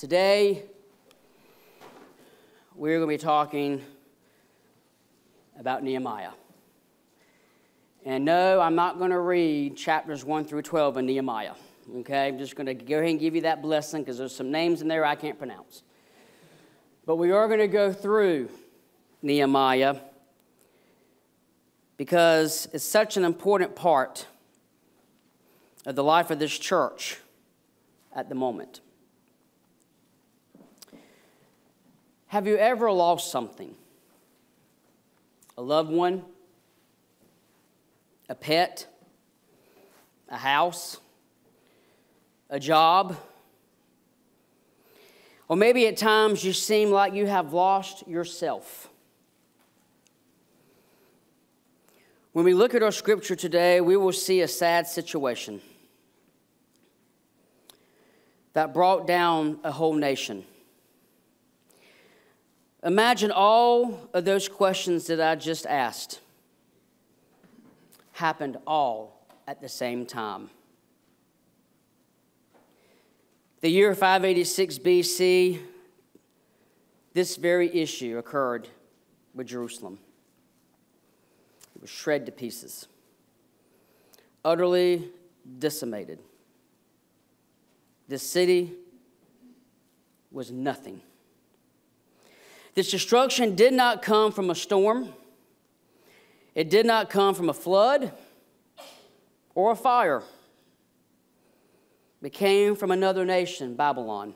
Today, we're going to be talking about Nehemiah. And no, I'm not going to read chapters 1 through 12 in Nehemiah. Okay, I'm just going to go ahead and give you that blessing because there's some names in there I can't pronounce. But we are going to go through Nehemiah because it's such an important part of the life of this church at the moment. Have you ever lost something? A loved one? A pet? A house? A job? Or maybe at times you seem like you have lost yourself. When we look at our scripture today, we will see a sad situation that brought down a whole nation. Imagine all of those questions that I just asked happened all at the same time. The year 586 BC, this very issue occurred with Jerusalem. It was shredded to pieces, utterly decimated. This city was nothing. This destruction did not come from a storm. It did not come from a flood or a fire. It came from another nation, Babylon.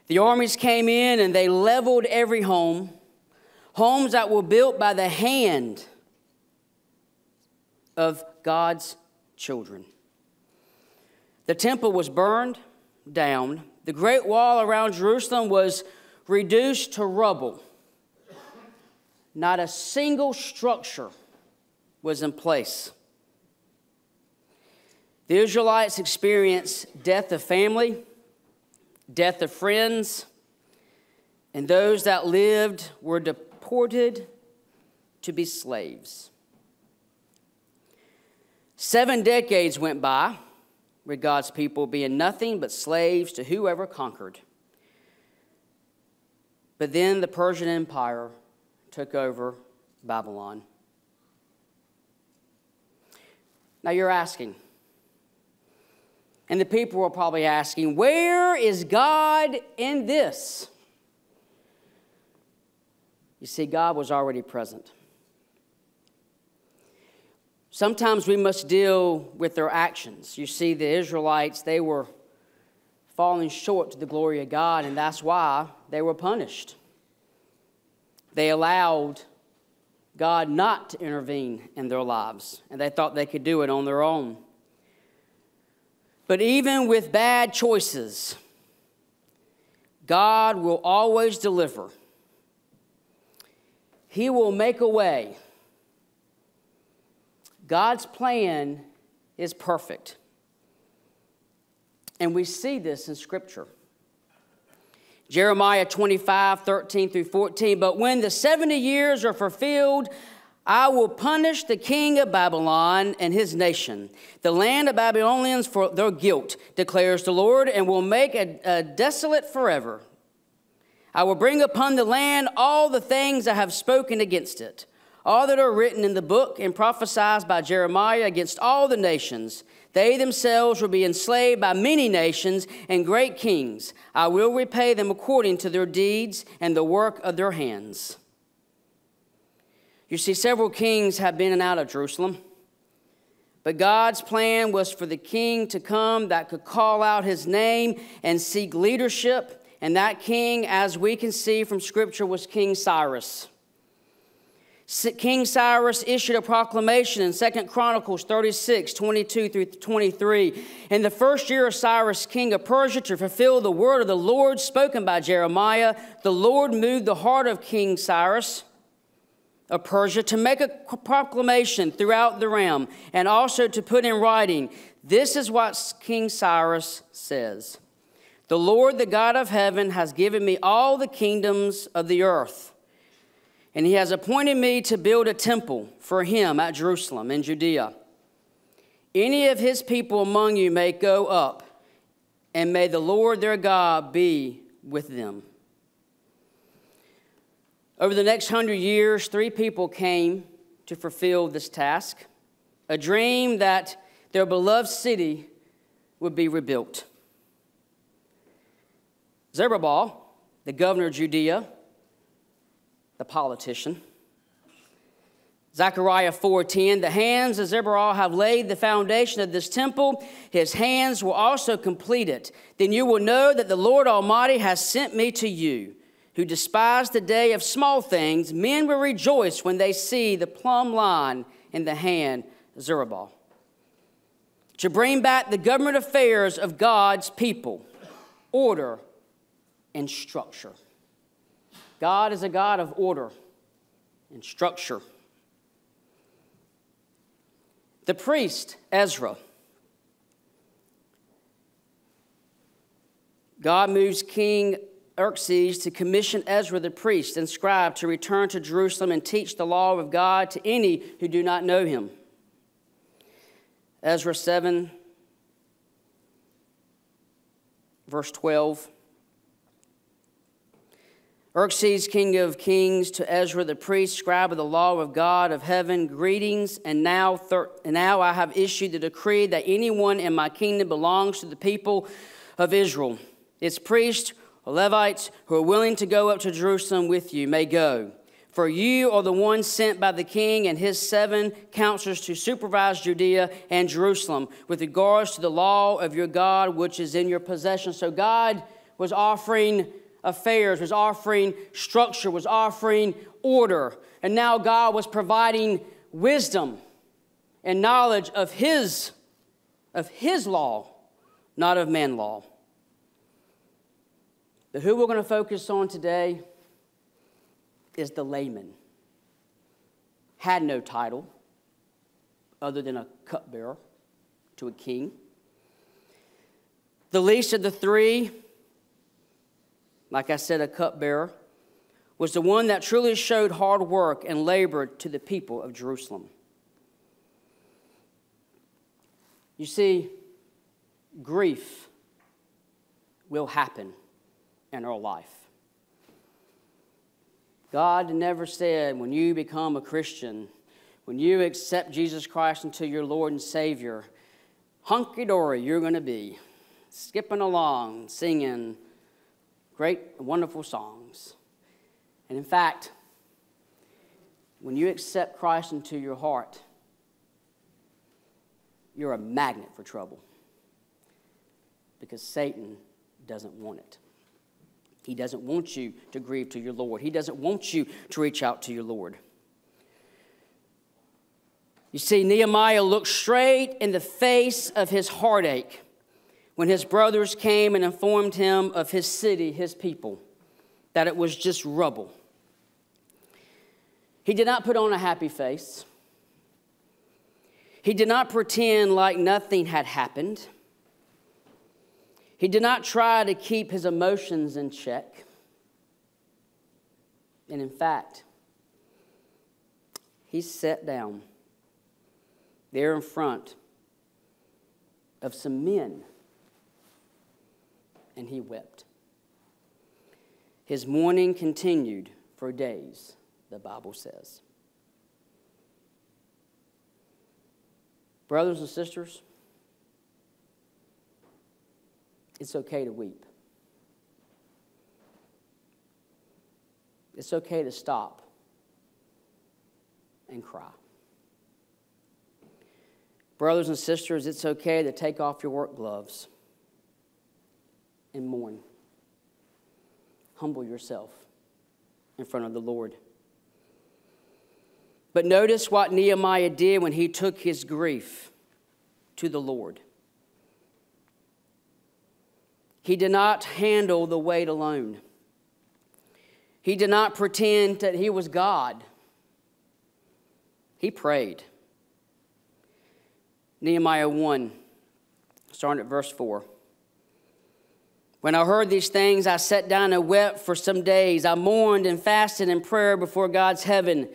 The armies came in and they leveled every home, homes that were built by the hand of God's children. The temple was burned down. The great wall around Jerusalem was reduced to rubble. Not a single structure was in place. The Israelites experienced death of family, death of friends, and those that lived were deported to be slaves. 7 decades went by with God's people being nothing but slaves to whoever conquered. But then the Persian Empire took over Babylon. Now you're asking, and the people are probably asking, where is God in this? You see, God was already present. Sometimes we must deal with their actions. You see, the Israelites, they were falling short to the glory of God, and that's why they were punished. They allowed God not to intervene in their lives, and they thought they could do it on their own. But even with bad choices, God will always deliver. He will make a way. God's plan is perfect. And we see this in Scripture. Jeremiah 25:13-14. But when the 70 years are fulfilled, I will punish the king of Babylon and his nation, the land of Babylonians for their guilt, declares the Lord, and will make it desolate forever. I will bring upon the land all the things I have spoken against it, all that are written in the book and prophesied by Jeremiah against all the nations. They themselves will be enslaved by many nations and great kings. I will repay them according to their deeds and the work of their hands. You see, several kings have been in and out of Jerusalem. But God's plan was for the king to come that could call out his name and seek leadership. And that king, as we can see from Scripture, was King Cyrus. King Cyrus issued a proclamation in 2 Chronicles 36:22-23. In the first year of Cyrus, king of Persia, to fulfill the word of the Lord spoken by Jeremiah, the Lord moved the heart of King Cyrus of Persia to make a proclamation throughout the realm and also to put in writing, this is what King Cyrus says. The Lord, the God of heaven, has given me all the kingdoms of the earth. And he has appointed me to build a temple for him at Jerusalem in Judea. Any of his people among you may go up and may the Lord their God be with them. Over the next 100 years, 3 people came to fulfill this task, a dream that their beloved city would be rebuilt. Zerubbabel, the governor of Judea, the politician. Zechariah 4:10, the hands of Zerubbabel have laid the foundation of this temple. His hands will also complete it. Then you will know that the Lord Almighty has sent me to you, who despise the day of small things. Men will rejoice when they see the plumb line in the hand of Zerubbabel. To bring back the government affairs of God's people, order and structure. God is a God of order and structure. The priest, Ezra. God moves King Xerxes to commission Ezra the priest and scribe to return to Jerusalem and teach the law of God to any who do not know him. Ezra 7, verse 12. Xerxes, king of kings, to Ezra the priest, scribe of the law of God of heaven, greetings, and now I have issued the decree that anyone in my kingdom belongs to the people of Israel. Its priests or Levites who are willing to go up to Jerusalem with you may go. For you are the ones sent by the king and his 7 counselors to supervise Judea and Jerusalem with regards to the law of your God, which is in your possession. So God was offering affairs, was offering structure, was offering order. And now God was providing wisdom and knowledge of his law, not of man's law. But who we're going to focus on today is the layman. Had no title other than a cupbearer to a king. The least of the 3, like I said, a cupbearer, was the one that truly showed hard work and labor to the people of Jerusalem. You see, grief will happen in our life. God never said when you become a Christian, when you accept Jesus Christ into your Lord and Savior, hunky-dory you're going to be, skipping along, singing great, wonderful songs. And in fact, when you accept Christ into your heart, you're a magnet for trouble because Satan doesn't want it. He doesn't want you to grieve to your Lord. He doesn't want you to reach out to your Lord. You see, Nehemiah looked straight in the face of his heartache when his brothers came and informed him of his city, his people, that it was just rubble. He did not put on a happy face. He did not pretend like nothing had happened. He did not try to keep his emotions in check. And in fact, he sat down there in front of some men and he wept. His mourning continued for days, the Bible says. Brothers and sisters, it's okay to weep. It's okay to stop and cry. Brothers and sisters, it's okay to take off your work gloves and mourn. Humble yourself in front of the Lord. But notice what Nehemiah did when he took his grief to the Lord. He did not handle the weight alone. He did not pretend that he was God. He prayed. Nehemiah 1, starting at verse 4. When I heard these things, I sat down and wept for some days. I mourned and fasted in prayer before God's heaven.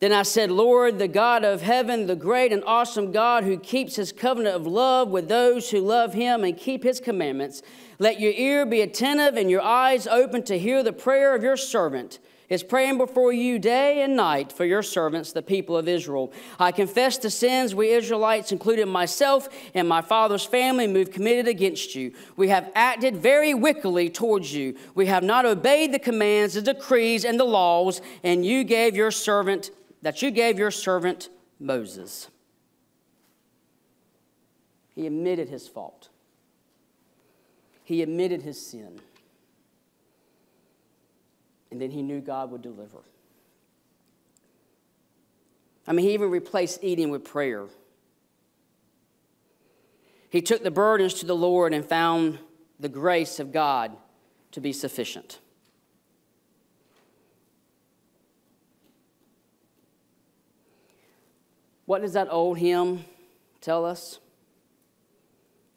Then I said, Lord, the God of heaven, the great and awesome God who keeps his covenant of love with those who love him and keep his commandments, let your ear be attentive and your eyes open to hear the prayer of your servant. Is praying before you day and night for your servants, the people of Israel. I confess the sins we Israelites, including myself and my father's family, we've committed against you. We have acted very wickedly towards you. We have not obeyed the commands, the decrees, and the laws, and you gave your servant Moses. He admitted his fault. He admitted his sin. And then he knew God would deliver. I mean, he even replaced eating with prayer. He took the burdens to the Lord and found the grace of God to be sufficient. What does that old hymn tell us?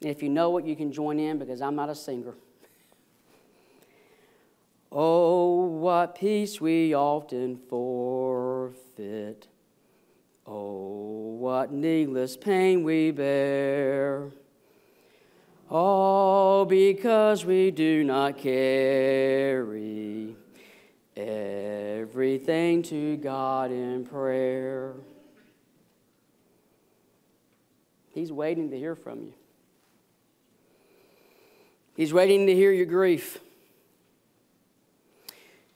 If you know it, you can join in because I'm not a singer. Oh, what peace we often forfeit. Oh, what needless pain we bear. All because we do not carry everything to God in prayer. He's waiting to hear from you. He's waiting to hear your grief.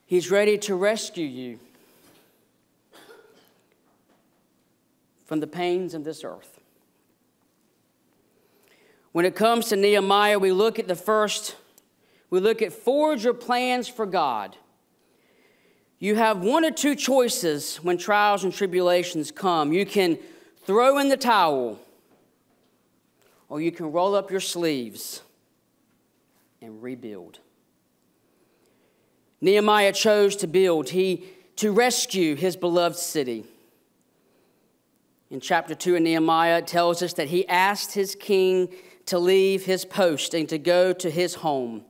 He's ready to rescue you from the pains of this earth. When it comes to Nehemiah, we look at forge your plans for God. You have one or two choices when trials and tribulations come. You can throw in the towel, or you can roll up your sleeves and rebuild. Nehemiah chose to build, to rescue his beloved city. In chapter 2 of Nehemiah, it tells us that he asked his king to leave his post and to go to his home.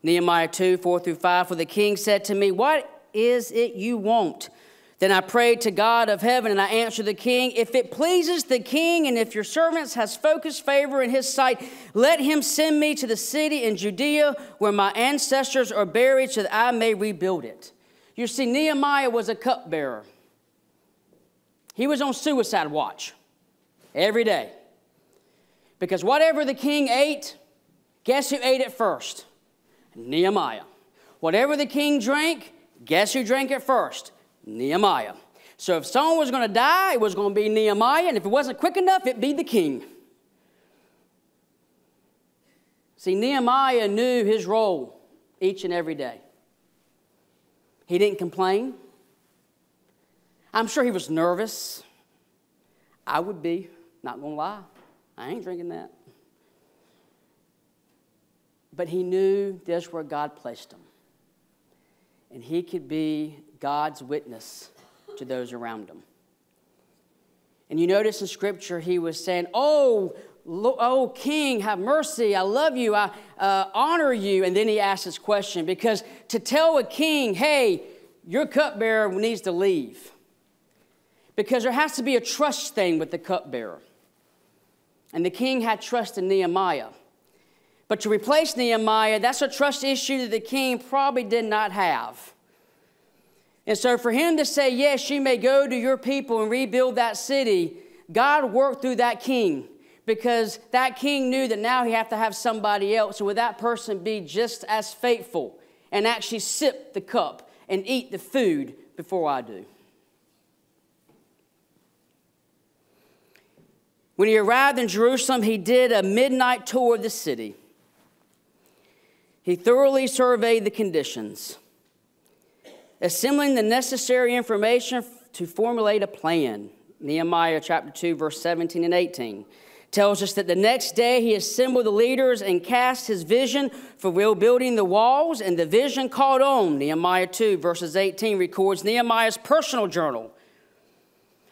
Nehemiah 2, 4-5, for the king said to me, what is it you want? Then I prayed to God of heaven, and I answered the king, if it pleases the king, and if your servant has focused favor in his sight, let him send me to the city in Judea where my ancestors are buried so that I may rebuild it. You see, Nehemiah was a cupbearer. He was on suicide watch every day. Because whatever the king ate, guess who ate it first? Nehemiah. Whatever the king drank, guess who drank it first? Nehemiah. So if someone was going to die, it was going to be Nehemiah, and if it wasn't quick enough, it'd be the king. See, Nehemiah knew his role each and every day. He didn't complain. I'm sure he was nervous. I would be, not going to lie. I ain't drinking that. But he knew that's where God placed him. And he could be God's witness to those around him. And you notice in Scripture, he was saying, oh, King, have mercy. I love you. I honor you. And then he asked this question, because to tell a king, hey, your cupbearer needs to leave. Because there has to be a trust thing with the cupbearer. And the king had trust in Nehemiah. But to replace Nehemiah, that's a trust issue that the king probably did not have. And so for him to say, yes, you may go to your people and rebuild that city, God worked through that king, because that king knew that now he had to have somebody else. So would that person be just as faithful and actually sip the cup and eat the food before I do? When he arrived in Jerusalem, he did a midnight tour of the city. He thoroughly surveyed the conditions, assembling the necessary information to formulate a plan. Nehemiah chapter 2, verse 17 and 18 tells us that the next day he assembled the leaders and cast his vision for rebuilding the walls, and the vision caught on. Nehemiah 2, verses 18 records Nehemiah's personal journal.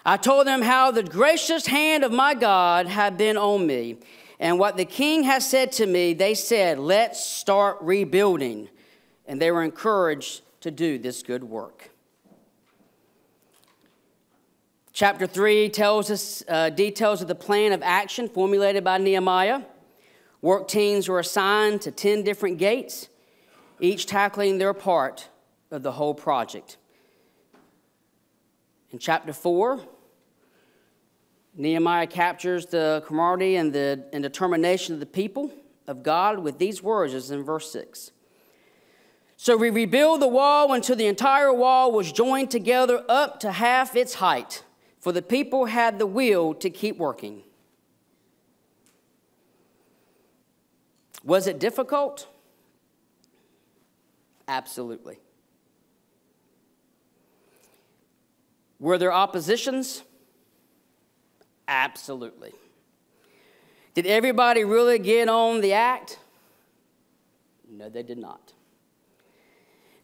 I told them how the gracious hand of my God had been on me, and what the king has said to me. They said, let's start rebuilding. And they were encouraged to do this good work. Chapter 3 tells us details of the plan of action formulated by Nehemiah. Work teams were assigned to 10 different gates, each tackling their part of the whole project. In chapter 4, Nehemiah captures the camaraderie and determination of the people of God with these words, as in verse 6. So we rebuilt the wall until the entire wall was joined together up to half its height, for the people had the will to keep working. Was it difficult? Absolutely. Were there oppositions? Absolutely. Did everybody really get on the act? No, they did not.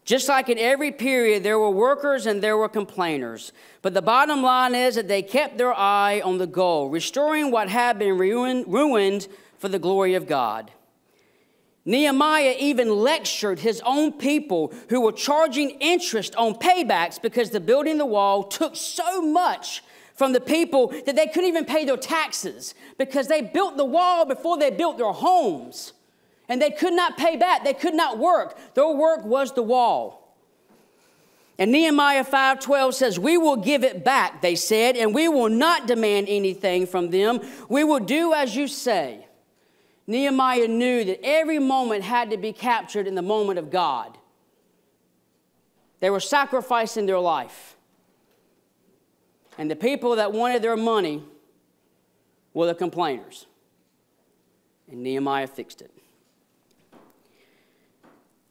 Just like in every period, there were workers and there were complainers. But the bottom line is that they kept their eye on the goal, restoring what had been ruined for the glory of God. Nehemiah even lectured his own people who were charging interest on paybacks because the building the wall took so much from the people that they couldn't even pay their taxes because they built the wall before they built their homes. And they could not pay back. They could not work. Their work was the wall. And Nehemiah 5:12 says, "We will give it back," they said, "and we will not demand anything from them. We will do as you say." Nehemiah knew that every moment had to be captured in the moment of God. They were sacrificing their life. And the people that wanted their money were the complainers. And Nehemiah fixed it.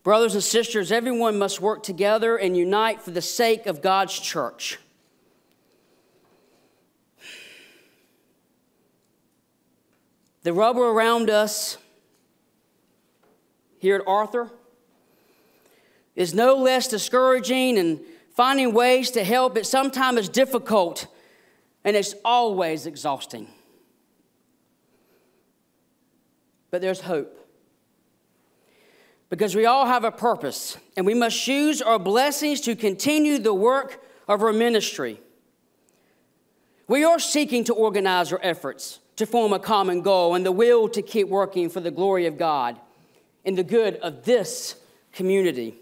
Brothers and sisters, everyone must work together and unite for the sake of God's church. The rubber around us here at Arthur is no less discouraging, and finding ways to help it sometimes is difficult, and it's always exhausting. But there's hope. Because we all have a purpose, and we must use our blessings to continue the work of our ministry. We are seeking to organize our efforts to form a common goal and the will to keep working for the glory of God and the good of this community.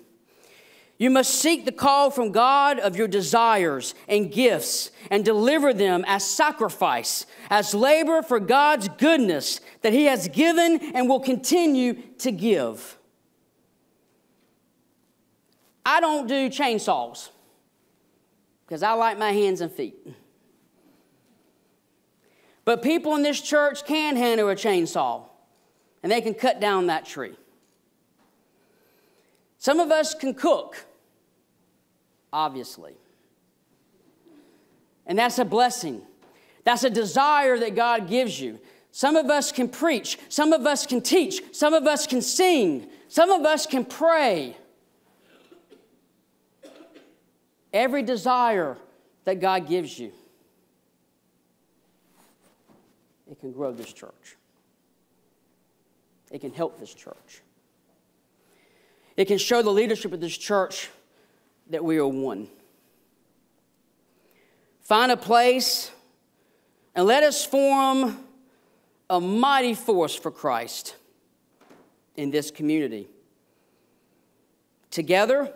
You must seek the call from God of your desires and gifts and deliver them as sacrifice, as labor for God's goodness that He has given and will continue to give. I don't do chainsaws because I like my hands and feet. But people in this church can handle a chainsaw, and they can cut down that tree. Some of us can cook, obviously. And that's a blessing. That's a desire that God gives you. Some of us can preach. Some of us can teach. Some of us can sing. Some of us can pray. Every desire that God gives you, it can grow this church. It can help this church. It can show the leadership of this church that we are one. Find a place and let us form a mighty force for Christ in this community. Together,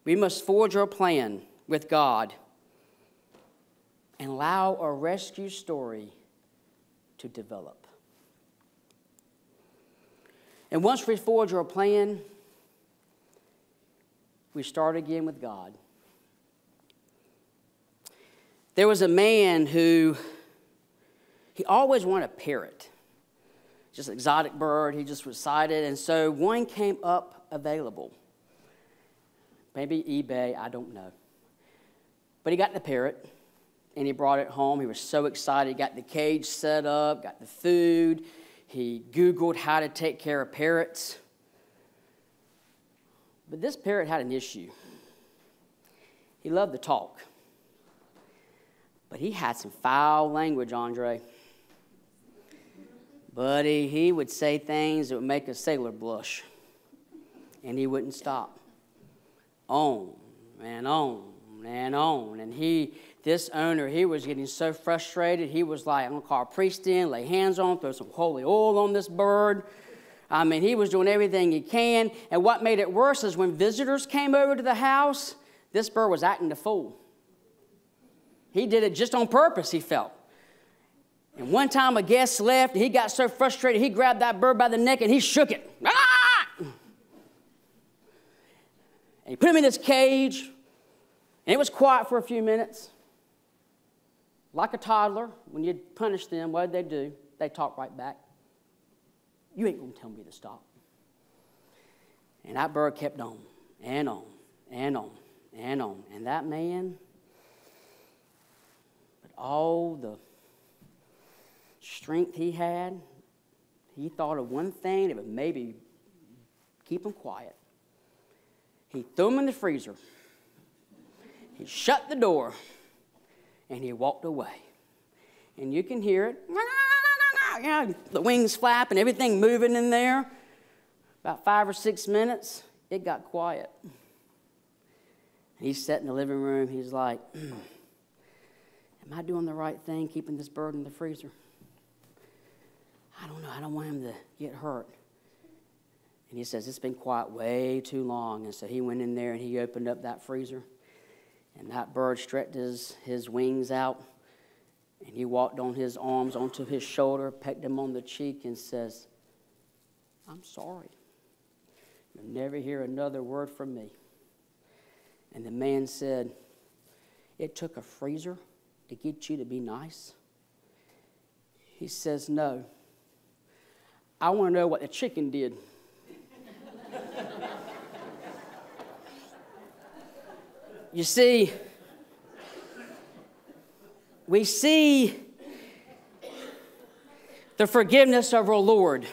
we must forge our plan with God and allow our rescue story to develop. And once we forge our plan, we start again with God. There was a man who, he always wanted a parrot. Just an exotic bird, he just recited, and so one came up available. Maybe eBay, I don't know. But he got the parrot, and he brought it home. He was so excited. He got the cage set up, got the food. He Googled how to take care of parrots. But this parrot had an issue. He loved to talk. But he had some foul language, Andre. Buddy, he would say things that would make a sailor blush. And he wouldn't stop. On and on and on. And this owner, he was getting so frustrated. He was like, I'm going to call a priest in, lay hands on him, throw some holy oil on this bird. I mean, he was doing everything he can. And what made it worse is when visitors came over to the house, this bird was acting the fool. He did it just on purpose, he felt. And one time a guest left, and he got so frustrated, he grabbed that bird by the neck and he shook it. Ah! And he put him in this cage, and it was quiet for a few minutes. Like a toddler, when you punish them, what did they do? They talk right back. You ain't going to tell me to stop. And that bird kept on, and on, and on, and on. And that man, but all the strength he had, he thought of one thing that would maybe keep him quiet. He threw him in the freezer. He shut the door, and he walked away. And you can hear it. You know, the wings flap and everything moving in there. About 5 or 6 minutes, it got quiet. He's sat in the living room. He's like, am I doing the right thing keeping this bird in the freezer? I don't know. I don't want him to get hurt. And he says, it's been quiet way too long. And so he went in there and he opened up that freezer. And that bird stretched his wings out. And he walked on his arms onto his shoulder, pecked him on the cheek, and says, I'm sorry. You'll never hear another word from me. And the man said, it took a freezer to get you to be nice? He says, no. I want to know what the chicken did. You see, we see the forgiveness of our Lord.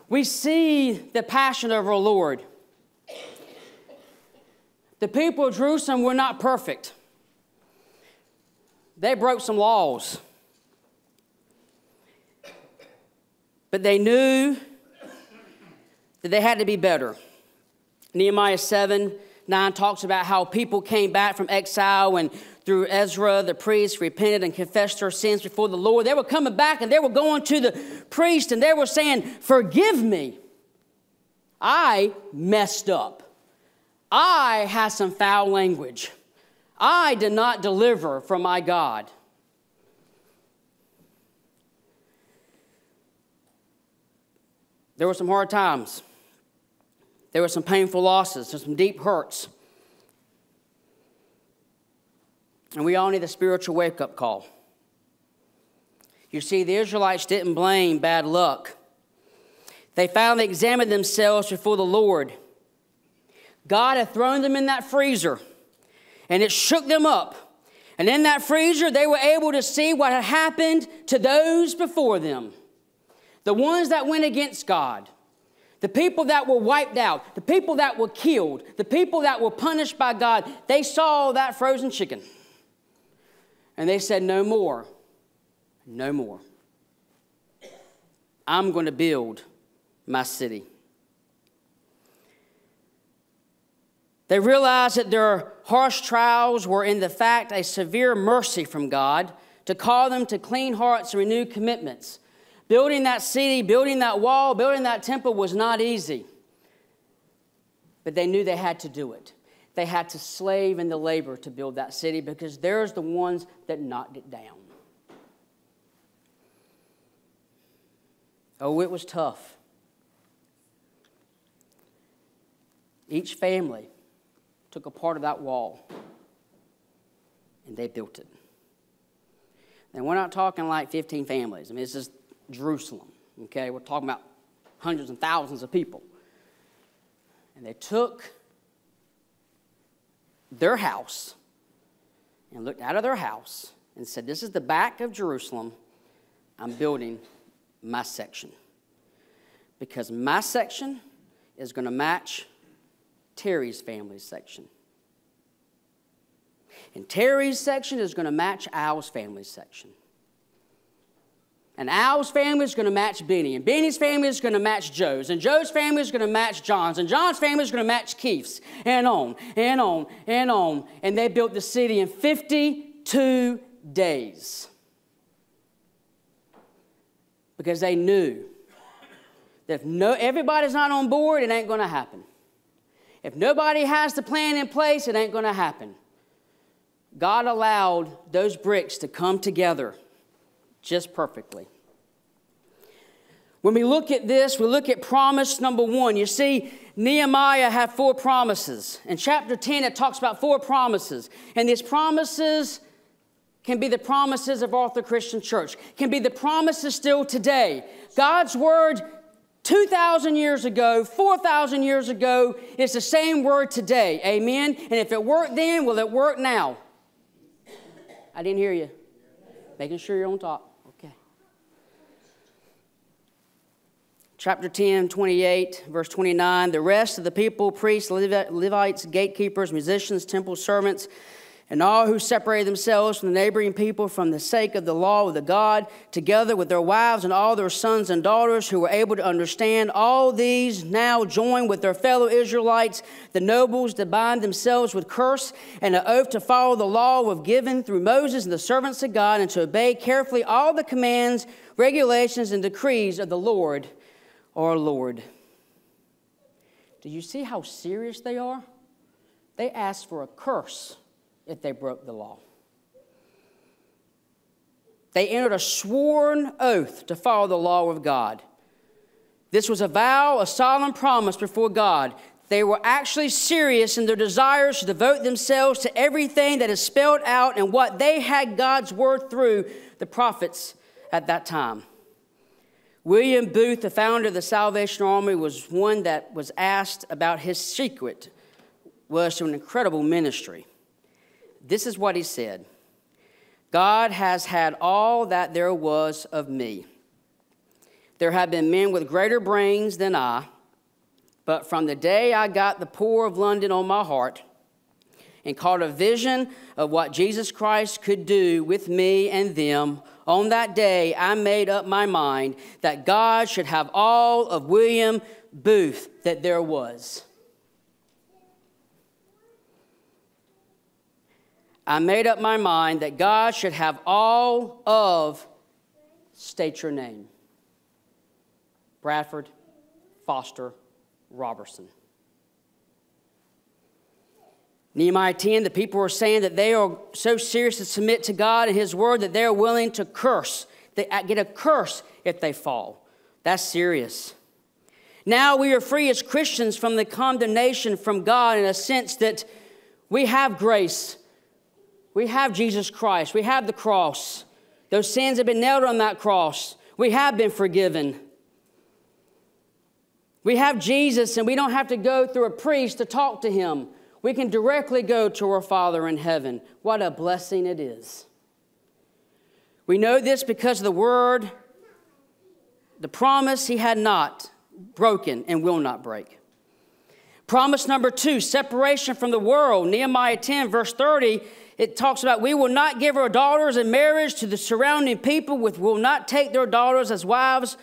We see the passion of our Lord. The people of Jerusalem were not perfect. They broke some laws. But they knew that they had to be better. Nehemiah 7:9 talks about how people came back from exile, and through Ezra, the priest, repented and confessed their sins before the Lord. They were coming back and they were going to the priest and they were saying, forgive me. I messed up. I had some foul language. I did not deliver from my God. There were some hard times. There were some painful losses. There's some deep hurts. And we all need a spiritual wake-up call. You see, the Israelites didn't blame bad luck. They finally examined themselves before the Lord. God had thrown them in that freezer, and it shook them up. And in that freezer, they were able to see what had happened to those before them. The ones that went against God. The people that were wiped out. The people that were killed. The people that were punished by God. They saw that frozen chicken. And they said, no more. No more. I'm going to build my city. They realized that their harsh trials were in the fact a severe mercy from God to call them to clean hearts and renewed commitments. Building that city, building that wall, building that temple was not easy. But they knew they had to do it. They had to slave in the labor to build that city because there's the ones that knocked it down. Oh, it was tough. Each family took a part of that wall and they built it. And we're not talking like 15 families. I mean, this is Jerusalem, okay? We're talking about hundreds and thousands of people. And they took their house and looked out of their house and said, this is the back of Jerusalem. I'm building my section. Because my section is going to match Terry's family's section. And Terry's section is going to match Al's family's section. And Al's family is going to match Benny. And Benny's family is going to match Joe's. And Joe's family is going to match John's. And John's family is going to match Keith's. And on, and on, and on. And they built the city in 52 days. Because they knew that if everybody's not on board, it ain't going to happen. If nobody has the plan in place, it ain't going to happen. God allowed those bricks to come together just perfectly. When we look at this, we look at promise number 1. You see, Nehemiah had 4 promises. In chapter 10, it talks about 4 promises. And these promises can be the promises of Arthur Christian Church, can be the promises still today. God's word 2,000 years ago, 4,000 years ago, is the same word today. Amen? And if it worked then, will it work now? I didn't hear you. Making sure you're on top. Okay. Chapter 10, 28, verse 29. The rest of the people, priests, Levites, gatekeepers, musicians, temple servants, and all who separated themselves from the neighboring people from the sake of the law of the God, together with their wives and all their sons and daughters who were able to understand, all these now join with their fellow Israelites, the nobles, to bind themselves with curse and an oath to follow the law given through Moses and the servants of God, and to obey carefully all the commands, regulations, and decrees of the Lord, our Lord. Do you see how serious they are? They asked for a curse if they broke the law. They entered a sworn oath to follow the law of God. This was a vow, a solemn promise before God. They were actually serious in their desires to devote themselves to everything that is spelled out in what they had God's word through the prophets at that time. William Booth, the founder of the Salvation Army, was one that was asked about his secret was to an incredible ministry. This is what he said. God has had all that there was of me. There have been men with greater brains than I, but from the day I got the poor of London on my heart and caught a vision of what Jesus Christ could do with me and them, on that day I made up my mind that God should have all of William Booth that there was. I made up my mind that God should have all of, state your name, Bradford Foster Roberson. Nehemiah 10, the people are saying that they are so serious to submit to God and His word that they are willing to curse. They get a curse if they fall. That's serious. Now we are free as Christians from the condemnation from God in a sense that we have grace. We have Jesus Christ. We have the cross. Those sins have been nailed on that cross. We have been forgiven. We have Jesus, and we don't have to go through a priest to talk to Him. We can directly go to our Father in heaven. What a blessing it is. We know this because of the word, the promise He had not broken and will not break. Promise number 2, separation from the world. Nehemiah 10, verse 30, it talks about, we will not give our daughters in marriage to the surrounding people, will not take their daughters as wives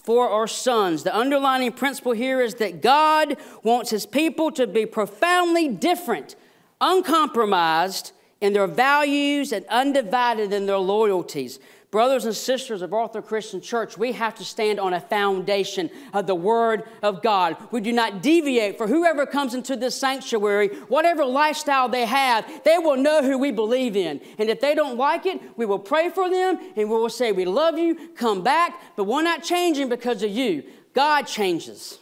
for our sons. The underlying principle here is that God wants His people to be profoundly different, uncompromised in their values and undivided in their loyalties. Brothers and sisters of Arthur Christian Church, we have to stand on a foundation of the Word of God. We do not deviate, for whoever comes into this sanctuary, whatever lifestyle they have, they will know who we believe in. And if they don't like it, we will pray for them and we will say, we love you, come back, but we're not changing because of you. God changes.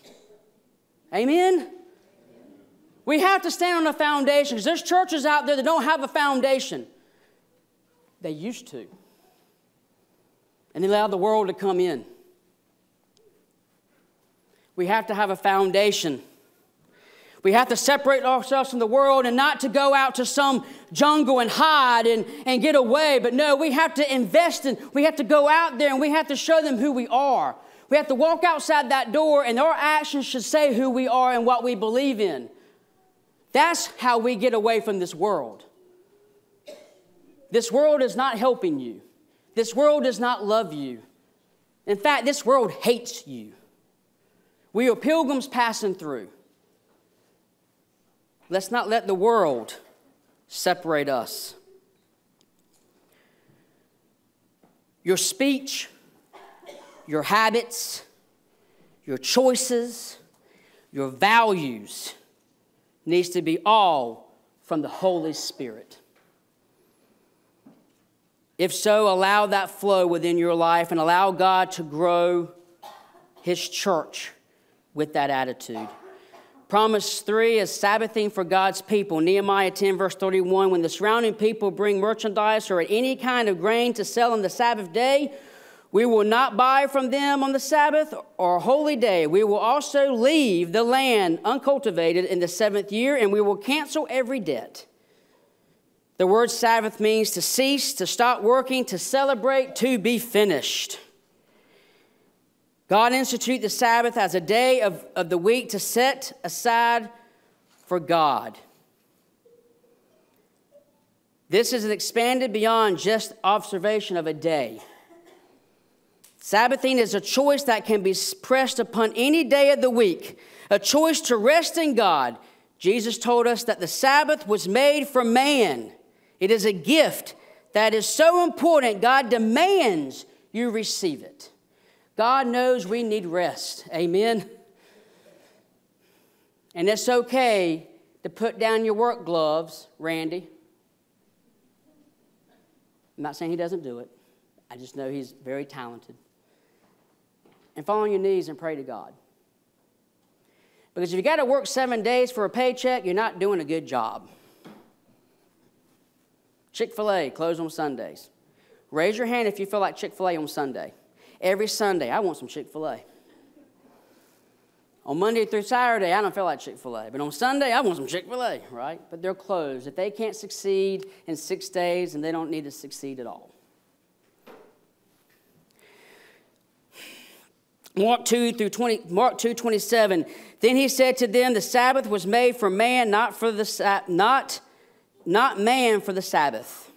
Amen? We have to stand on a foundation, because there's churches out there that don't have a foundation. They used to. And they allowed the world to come in. We have to have a foundation. We have to separate ourselves from the world and not to go out to some jungle and hide and get away. But no, we have to invest in, we have to go out there and we have to show them who we are. We have to walk outside that door and our actions should say who we are and what we believe in. That's how we get away from this world. This world is not helping you. This world does not love you. In fact, this world hates you. We are pilgrims passing through. Let's not let the world separate us. Your speech, your habits, your choices, your values needs to be all from the Holy Spirit. If so, allow that flow within your life and allow God to grow His church with that attitude. Promise 3 is Sabbathing for God's people. Nehemiah 10, verse 31, when the surrounding people bring merchandise or any kind of grain to sell on the Sabbath day, we will not buy from them on the Sabbath or holy day. We will also leave the land uncultivated in the 7th year, and we will cancel every debt. The word Sabbath means to cease, to stop working, to celebrate, to be finished. God instituted the Sabbath as a day of the week to set aside for God. This is expanded beyond just observation of a day. Sabbathing is a choice that can be pressed upon any day of the week, a choice to rest in God. Jesus told us that the Sabbath was made for man. It is a gift that is so important, God demands you receive it. God knows we need rest. Amen? And it's okay to put down your work gloves, Randy. I'm not saying he doesn't do it. I just know he's very talented. And fall on your knees and pray to God. Because if you got to work 7 days for a paycheck, you're not doing a good job. Chick-fil-A, closed on Sundays. Raise your hand if you feel like Chick-fil-A on Sunday. Every Sunday, I want some Chick-fil-A. On Monday through Saturday, I don't feel like Chick-fil-A. But on Sunday, I want some Chick-fil-A, right? But they're closed. If they can't succeed in 6 days, then they don't need to succeed at all. Mark 2:27. Then he said to them, the Sabbath was made for man, not man for the Sabbath.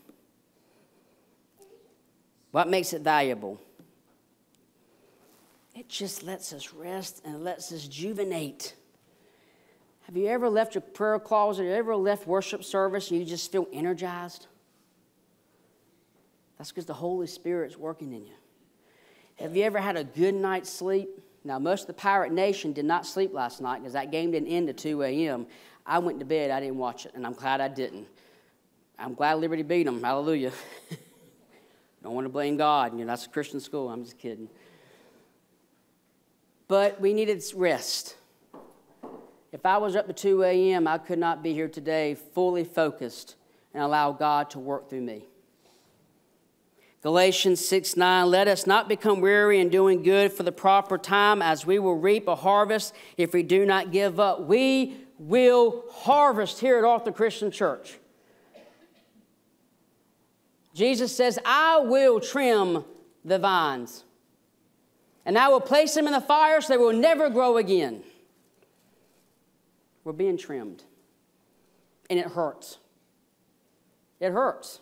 What makes it valuable? It just lets us rest and lets us juvenate. Have you ever left your prayer closet? Have you ever left worship service and you just feel energized? That's because the Holy Spirit's working in you. Have you ever had a good night's sleep? Now, most of the Pirate Nation did not sleep last night because that game didn't end at 2 a.m. I went to bed. I didn't watch it, and I'm glad I didn't. I'm glad Liberty beat them. Hallelujah. Don't want to blame God. You know, that's a Christian school. I'm just kidding. But we needed rest. If I was up to 2 a.m., I could not be here today fully focused and allow God to work through me. Galatians 6:9, let us not become weary in doing good, for the proper time as we will reap a harvest if we do not give up. We will harvest here at Altar Christian Church. Jesus says, I will trim the vines, and I will place them in the fire so they will never grow again. We're being trimmed, and it hurts. It hurts.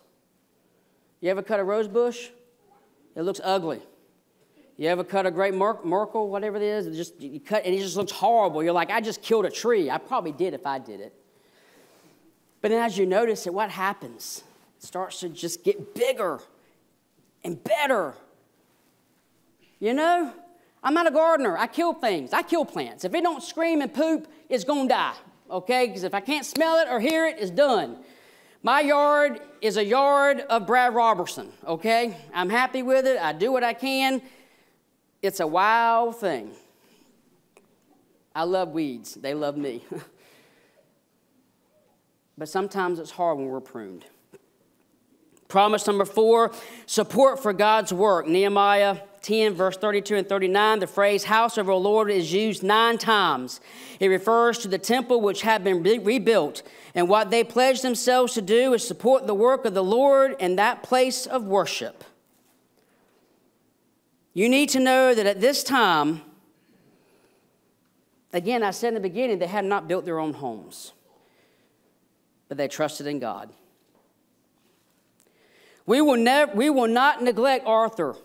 You ever cut a rose bush? It looks ugly. You ever cut a great Merkel, whatever it is? You cut, and it just looks horrible. You're like, I just killed a tree. I probably did if I did it. But then as you notice it, what happens? It starts to just get bigger and better. You know, I'm not a gardener. I kill things. I kill plants. If it don't scream and poop, it's going to die, okay? Because if I can't smell it or hear it, it's done. My yard is a yard of Brad Roberson, okay? I'm happy with it. I do what I can. It's a wild thing. I love weeds. They love me. But sometimes it's hard when we're pruned. Promise number 4, support for God's work. Nehemiah 10, verse 32 and 39, the phrase house of our Lord is used 9 times. It refers to the temple which had been rebuilt. And what they pledged themselves to do is support the work of the Lord in that place of worship. You need to know that at this time, again, I said in the beginning, they had not built their own homes, but they trusted in God. We will not neglect Arthur.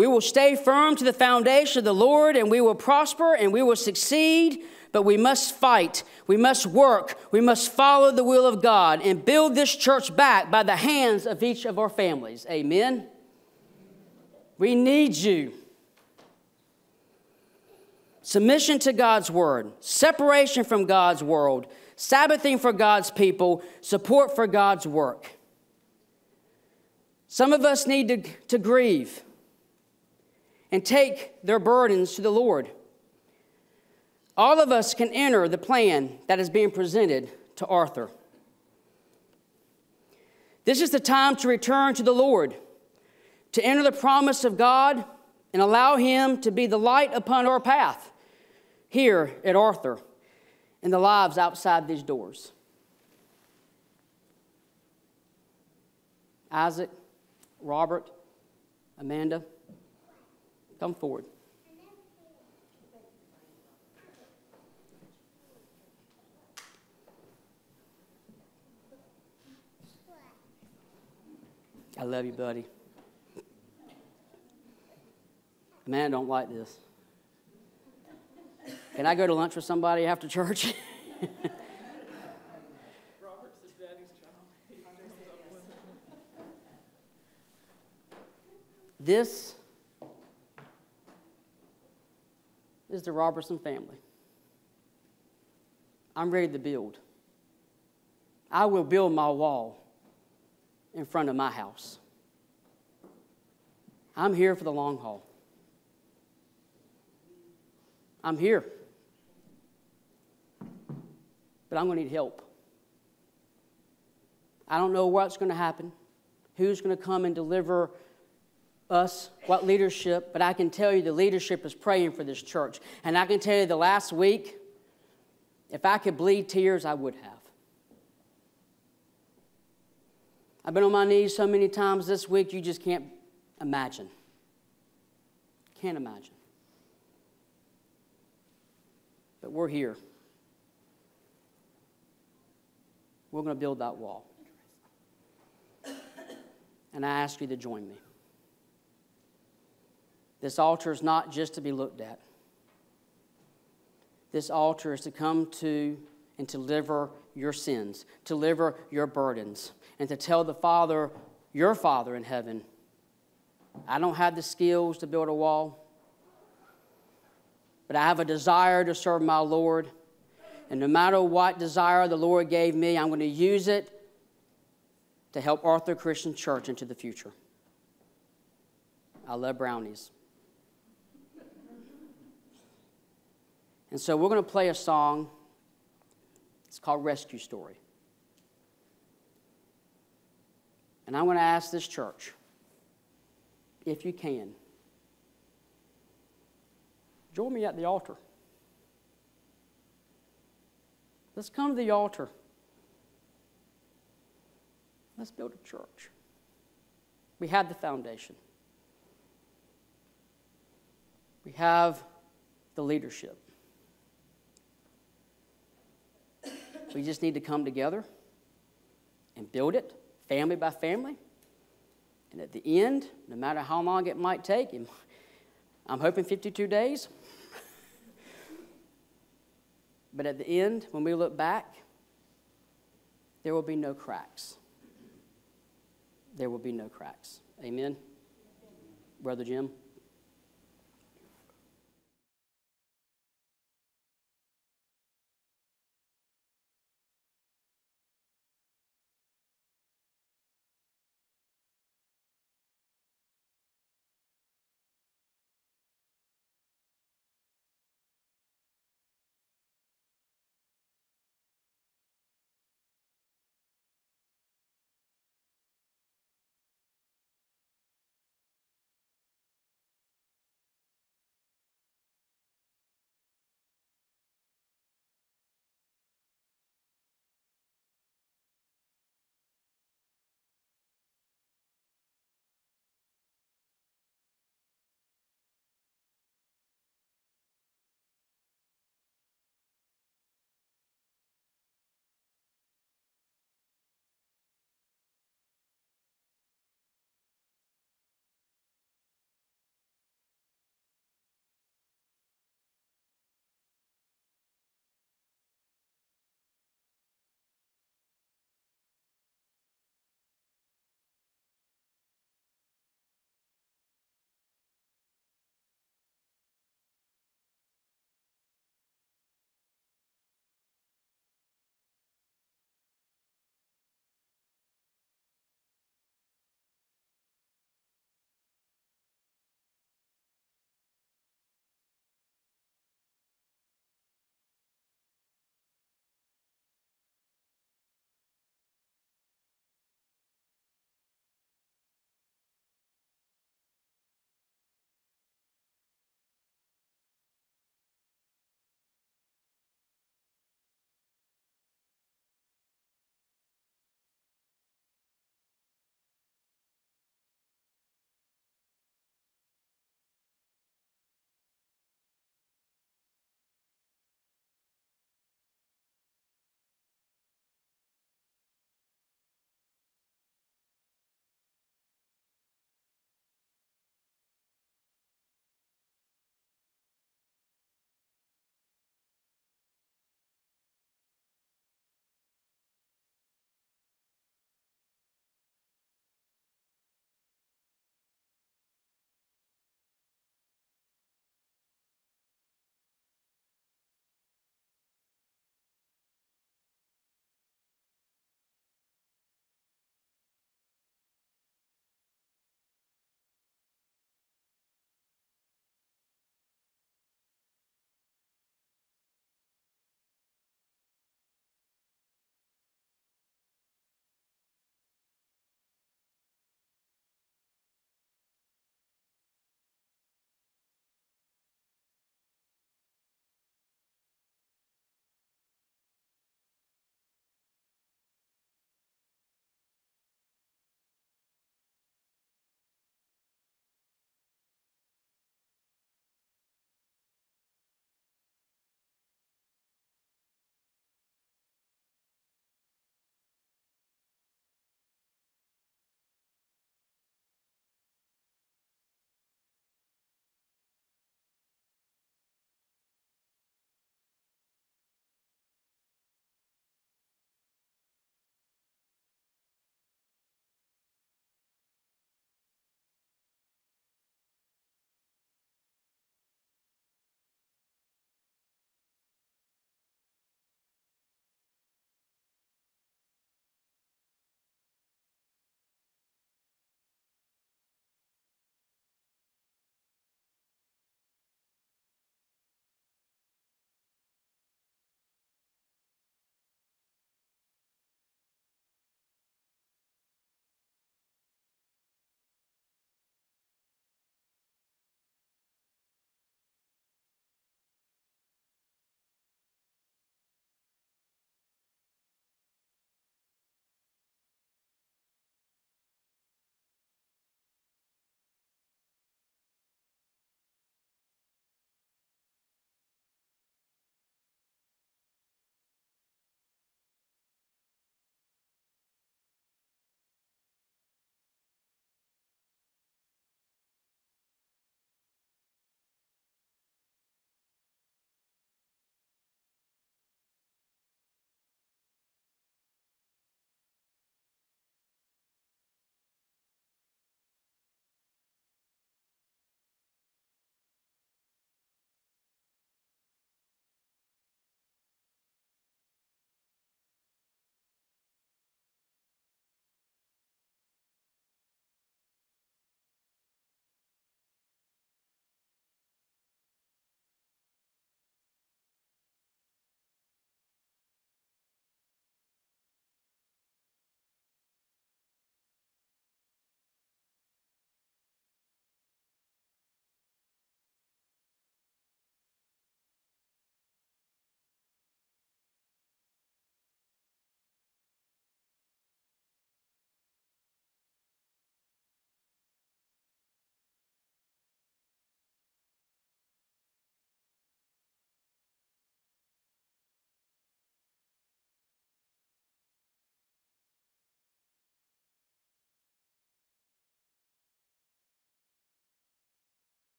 We will stay firm to the foundation of the Lord, and we will prosper, and we will succeed. But we must fight. We must work. We must follow the will of God and build this church back by the hands of each of our families. Amen? We need you. Submission to God's word, separation from God's world, Sabbathing for God's people, support for God's work. Some of us need to grieve and take their burdens to the Lord. All of us can enter the plan that is being presented to Arthur. This is the time to return to the Lord, to enter the promise of God and allow Him to be the light upon our path here at Arthur and the lives outside these doors. Isaac, Robert, Amanda, come forward. I love you, buddy. Man, I don't like this. Can I go to lunch with somebody after church? Robert's his daddy's child. This is the Roberson family. I'm ready to build. I will build my wall in front of my house. I'm here for the long haul. I'm here. But I'm going to need help. I don't know what's going to happen, who's going to come and deliver us, what leadership, but I can tell you the leadership is praying for this church. And I can tell you the last week, if I could bleed tears, I would have. I've been on my knees so many times this week, you just can't imagine. Can't imagine. But we're here. We're going to build that wall. And I ask you to join me. This altar is not just to be looked at. This altar is to come to and to deliver your sins, to deliver your burdens, and to tell the Father, your Father in heaven, I don't have the skills to build a wall, but I have a desire to serve my Lord. And no matter what desire the Lord gave me, I'm going to use it to help Arthur Christian Church into the future. I love brownies. And so we're going to play a song. It's called Rescue Story. And I'm going to ask this church, if you can, join me at the altar. Let's come to the altar. Let's build a church. We have the foundation. We have the leadership. We just need to come together and build it, family by family. And at the end, no matter how long it might take, I'm hoping 52 days. But at the end, when we look back, there will be no cracks. There will be no cracks. Amen? Brother Jim?